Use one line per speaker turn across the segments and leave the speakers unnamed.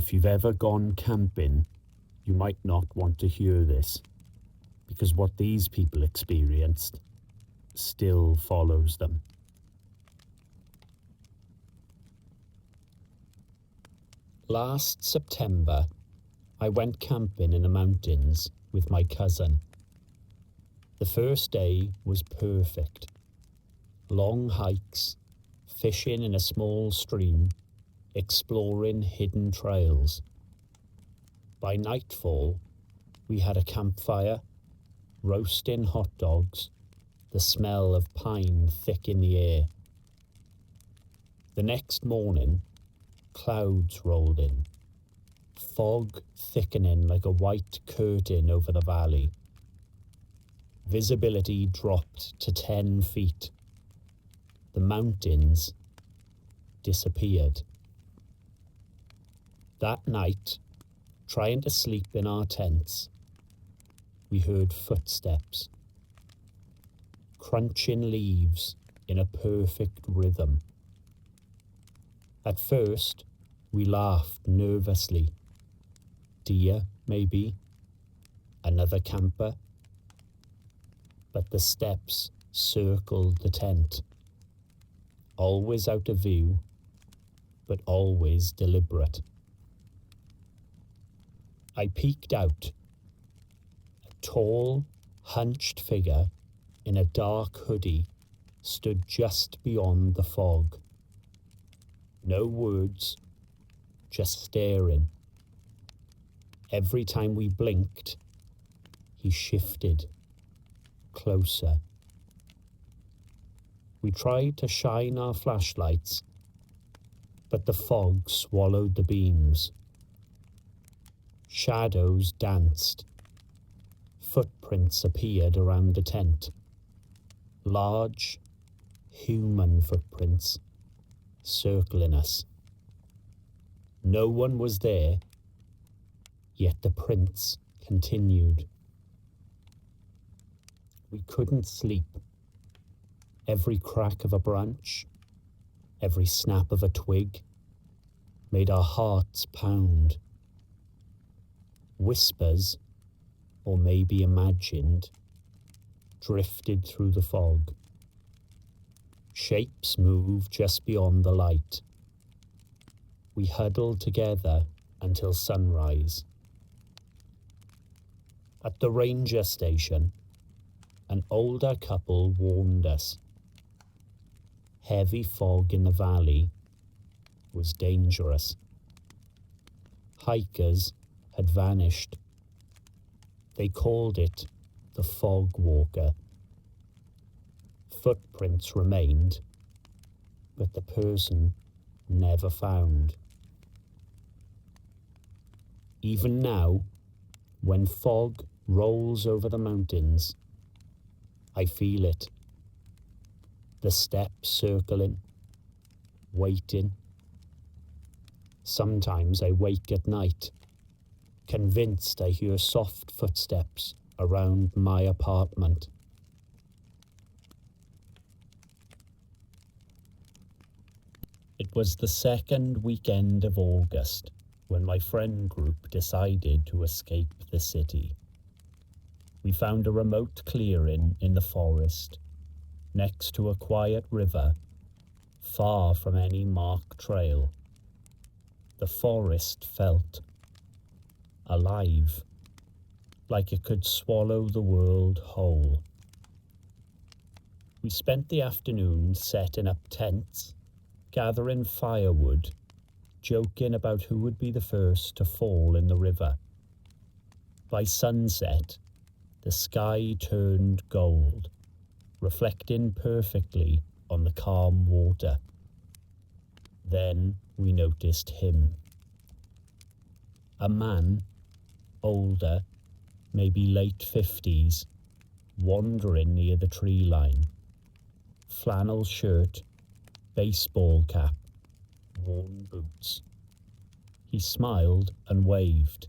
If you've ever gone camping, you might not want to hear this, because what these people experienced still follows them. Last September, I went camping in the mountains with my cousin. The first day was perfect. Long hikes, fishing in a small stream, exploring hidden trails. By nightfall, we had a campfire, roasting hot dogs, the smell of pine thick in the air. The next morning, clouds rolled in, fog thickening like a white curtain over the valley. Visibility dropped to 10 feet. The mountains disappeared. That night, trying to sleep in our tents, we heard footsteps, crunching leaves in a perfect rhythm. At first, we laughed nervously. Deer, maybe? Another camper? But the steps circled the tent, always out of view, but always deliberate. I peeked out. A tall, hunched figure in a dark hoodie stood just beyond the fog. No words, just staring. Every time we blinked, he shifted closer. We tried to shine our flashlights, but the fog swallowed the beams. Shadows danced. Footprints appeared around the tent. Large, human footprints circling us. No one was there, yet the prints continued. We couldn't sleep. Every crack of a branch, every snap of a twig made our hearts pound. Whispers, or maybe imagined, drifted through the fog. Shapes moved just beyond the light. We huddled together until sunrise. At the ranger station, an older couple warned us. Heavy fog in the valley was dangerous. Hikers had vanished. They called it the fog walker. Footprints remained, but the person never found. Even now, when fog rolls over the mountains, I feel it. The steps circling, waiting. Sometimes I wake at night, convinced I hear soft footsteps around my apartment. It was the second weekend of August when my friend group decided to escape the city. We found a remote clearing in the forest, next to a quiet river, far from any marked trail. The forest felt alive, like it could swallow the world whole. We spent the afternoon setting up tents, gathering firewood, joking about who would be the first to fall in the river. By sunset, the sky turned gold, reflecting perfectly on the calm water. Then we noticed him. A man, older, maybe late 50s, wandering near the tree line. Flannel shirt, baseball cap, worn boots. He smiled and waved.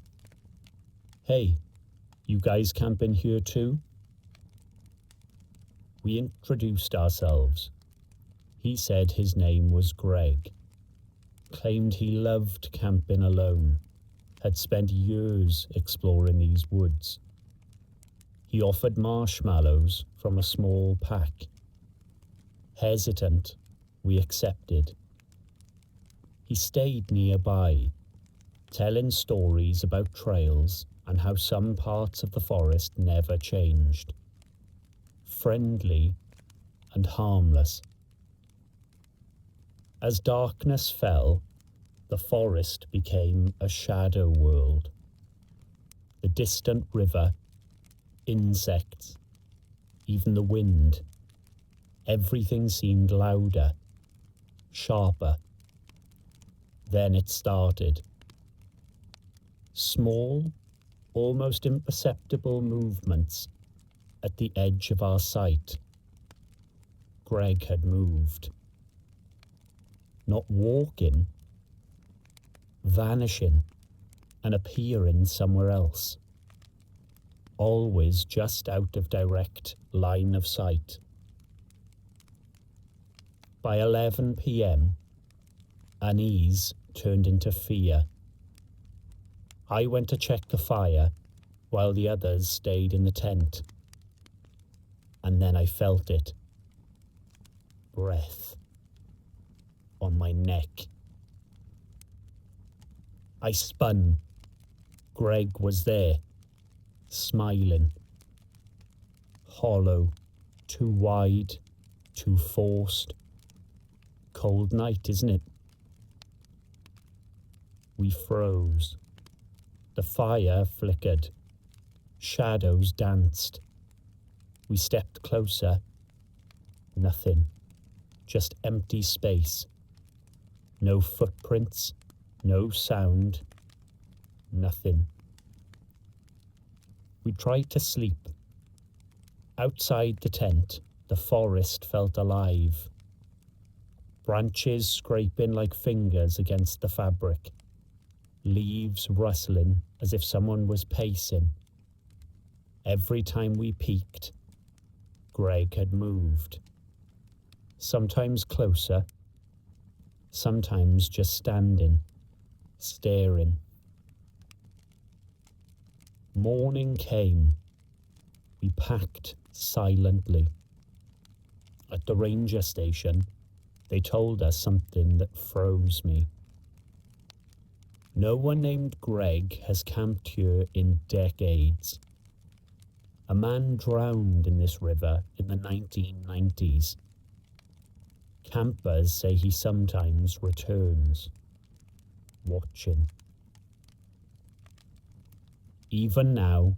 "Hey, you guys camping here too?" We introduced ourselves. He said his name was Greg. claimed he loved camping alone, had spent years exploring these woods. He offered marshmallows from a small pack. Hesitant, we accepted. He stayed nearby, telling stories about trails and how some parts of the forest never changed. Friendly and harmless. As darkness fell, the forest became a shadow world. The distant river, insects, even the wind. Everything seemed louder, sharper. Then it started. Small, almost imperceptible movements at the edge of our sight. Greg had moved. Not walking, vanishing and appearing somewhere else. Always just out of direct line of sight. By 11 p.m, unease turned into fear. I went to check the fire while the others stayed in the tent. And then I felt it. Breath on my neck. I spun. Greg was there, smiling. Hollow, too wide, too forced. Cold night, isn't it? We froze. The fire flickered. Shadows danced. We stepped closer. Nothing. Just empty space. No footprints. No sound. Nothing. We tried to sleep. Outside the tent, the forest felt alive. Branches scraping like fingers against the fabric. Leaves rustling as if someone was pacing. Every time we peeked, Greg had moved. Sometimes closer, sometimes just standing, staring. Morning came. We packed silently. At the ranger station, they told us something that froze me. No one named Greg has camped here in decades. A man drowned in this river in the 1990s. Campers say he sometimes returns, watching. Even now,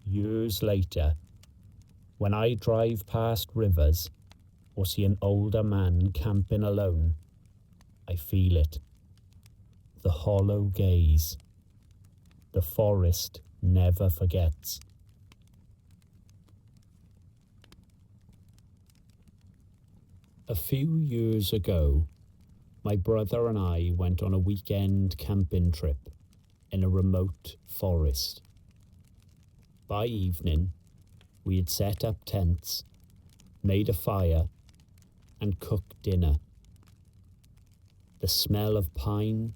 years later, when I drive past rivers or see an older man camping alone, I feel it. The hollow gaze. The forest never forgets. A few years ago, my brother and I went on a weekend camping trip in a remote forest. By evening, we had set up tents, made a fire, and cooked dinner. The smell of pine,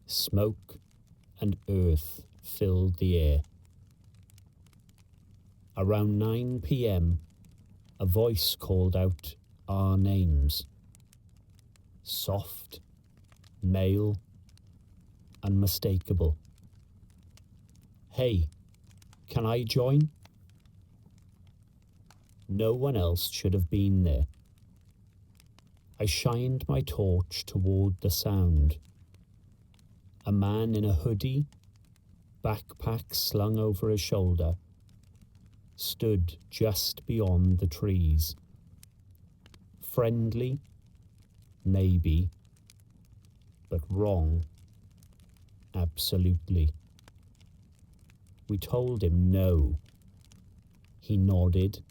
smoke, and earth filled the air. Around 9 p.m, a voice called out our names. Soft, male, unmistakable. Hey, can I join? No one else should have been there. I shined my torch toward the sound. A man in a hoodie, backpack slung over his shoulder, stood just beyond the trees. Friendly, maybe, but wrong, absolutely. We told him no. He nodded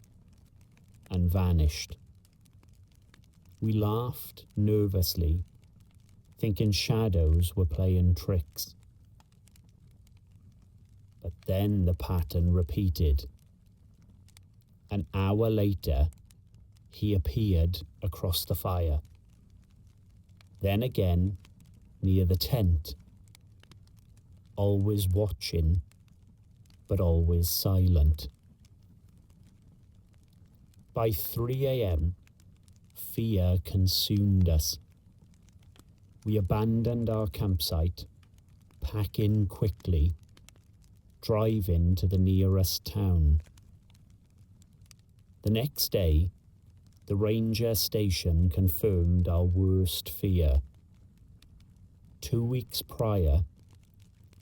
and vanished. We laughed nervously, thinking shadows were playing tricks. But then the pattern repeated. An hour later, he appeared across the fire. Then again, near the tent, always watching, but always silent. By 3 a.m., fear consumed us. We abandoned our campsite, packing quickly, driving to the nearest town. The next day, the ranger station confirmed our worst fear. 2 weeks prior,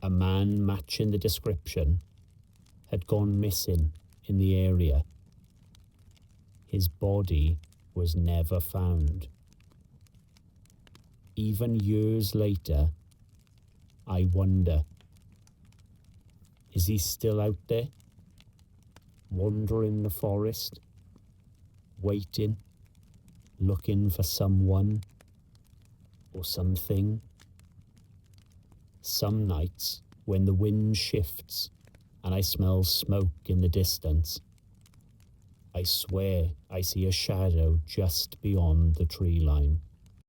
a man matching the description had gone missing in the area. His body was never found. Even years later, I wonder, is he still out there, wandering the forest, waiting, looking for someone or something? Some nights, when the wind shifts and I smell smoke in the distance, I swear I see a shadow just beyond the tree line.